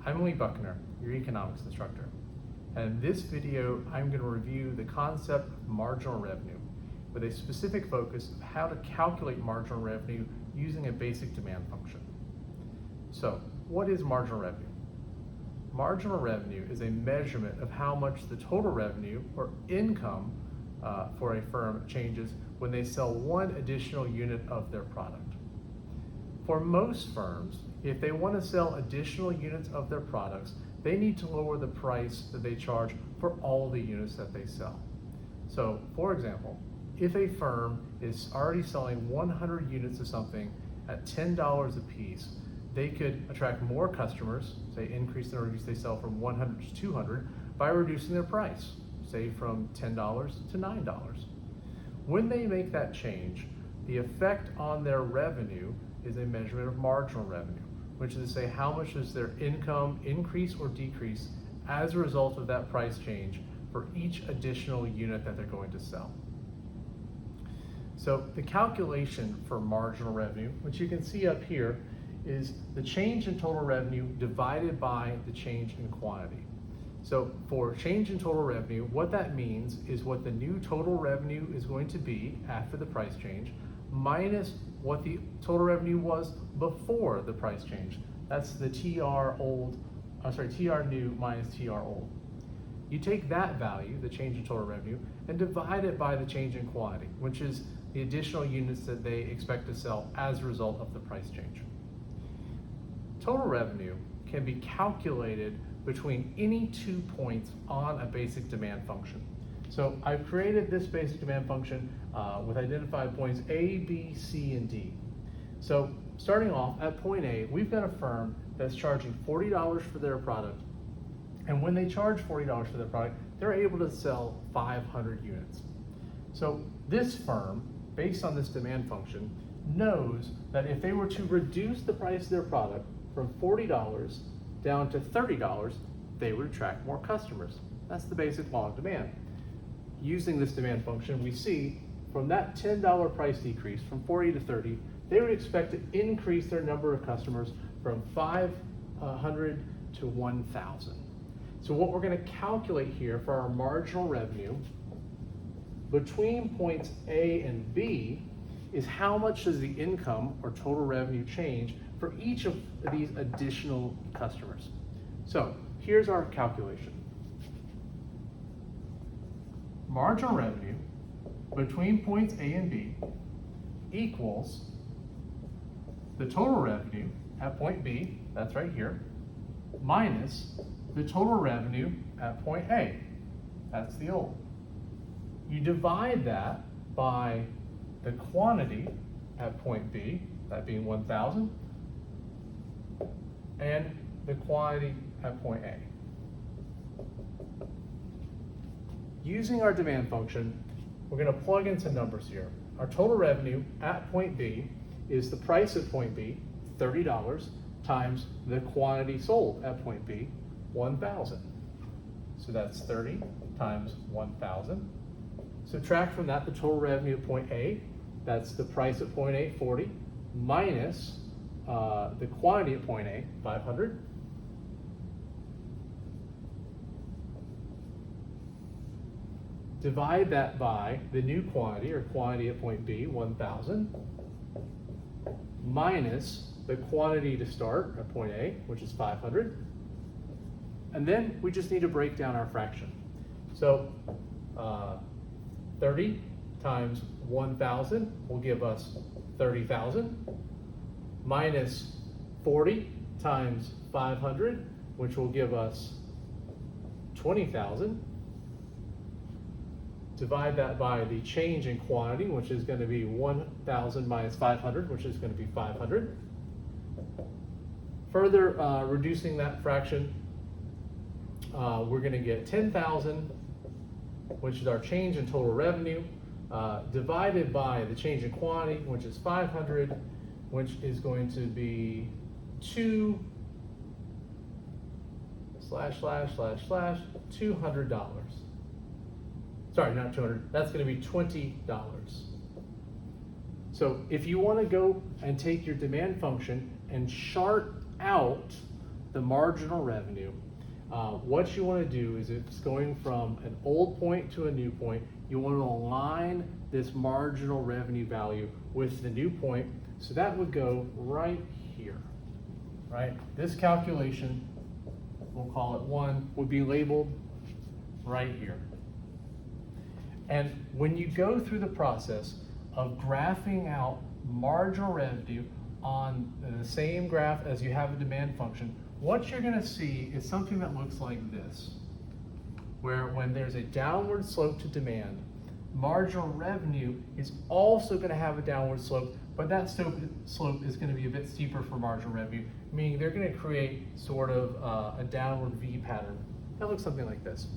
I'm Buckner, your economics instructor. And in this video, I'm going to review the concept of marginal revenue with a specific focus of how to calculate marginal revenue using a basic demand function. So, what is marginal revenue? Marginal revenue is a measurement of how much the total revenue or income for a firm changes when they sell one additional unit of their product. For most firms, if they want to sell additional units of their products, they need to lower the price that they charge for all the units that they sell. So, for example, if a firm is already selling 100 units of something at $10 a piece, they could attract more customers, say increase the units they sell from 100 to 200 by reducing their price, say from $10 to $9. When they make that change, the effect on their revenue is a measurement of marginal revenue, which is to say how much does their income increase or decrease as a result of that price change for each additional unit that they're going to sell. So the calculation for marginal revenue, which you can see up here, is the change in total revenue divided by the change in quantity. So for change in total revenue, what that means is what the new total revenue is going to be after the price change minus what the total revenue was before the price change. That's the TR new minus TR old. You take that value, the change in total revenue, and divide it by the change in quantity, which is the additional units that they expect to sell as a result of the price change. Total revenue can be calculated between any 2 points on a basic demand function. So I've created this basic demand function with identified points A, B, C, and D. So starting off at point A, we've got a firm that's charging $40 for their product. And when they charge $40 for their product, they're able to sell 500 units. So this firm, based on this demand function, knows that if they were to reduce the price of their product from $40 down to $30, they would attract more customers. That's the basic law of demand. Using this demand function, we see from that $10 price decrease from 40 to 30, they would expect to increase their number of customers from 500 to 1,000. So what we're going to calculate here for our marginal revenue between points A and B is how much does the income or total revenue change for each of these additional customers. So here's our calculation. Marginal revenue between points A and B equals the total revenue at point B, that's right here, minus the total revenue at point A, that's the old. You divide that by the quantity at point B, that being 1,000, and the quantity at point A. Using our demand function, we're going to plug in some numbers here. Our total revenue at point B is the price at point B, $30, times the quantity sold at point B, 1,000. So that's 30 times 1,000. Subtract from that the total revenue at point A, that's the price at point A, 40, minus the quantity at point A, 500. Divide that by the new quantity, or quantity at point B, 1,000, minus the quantity to start at point A, which is 500. And then we just need to break down our fraction. So 30 times 1,000 will give us 30,000, minus 40 times 500, which will give us 20,000. Divide that by the change in quantity, which is going to be 1,000 minus 500, which is going to be 500. Further reducing that fraction, we're going to get 10,000, which is our change in total revenue, divided by the change in quantity, which is 500, which is going to be 2 $200. Sorry, not 200, that's going to be $20. So if you want to go and take your demand function and chart out the marginal revenue, what you want to do is it's going from an old point to a new point. You want to align this marginal revenue value with the new point. So that would go right here, right? This calculation, we'll call it 1, would be labeled right here. And when you go through the process of graphing out marginal revenue on the same graph as you have a demand function, what you're going to see is something that looks like this, where when there's a downward slope to demand, marginal revenue is also going to have a downward slope, but that slope is going to be a bit steeper for marginal revenue, meaning they're going to create sort of a downward V pattern. That looks something like this.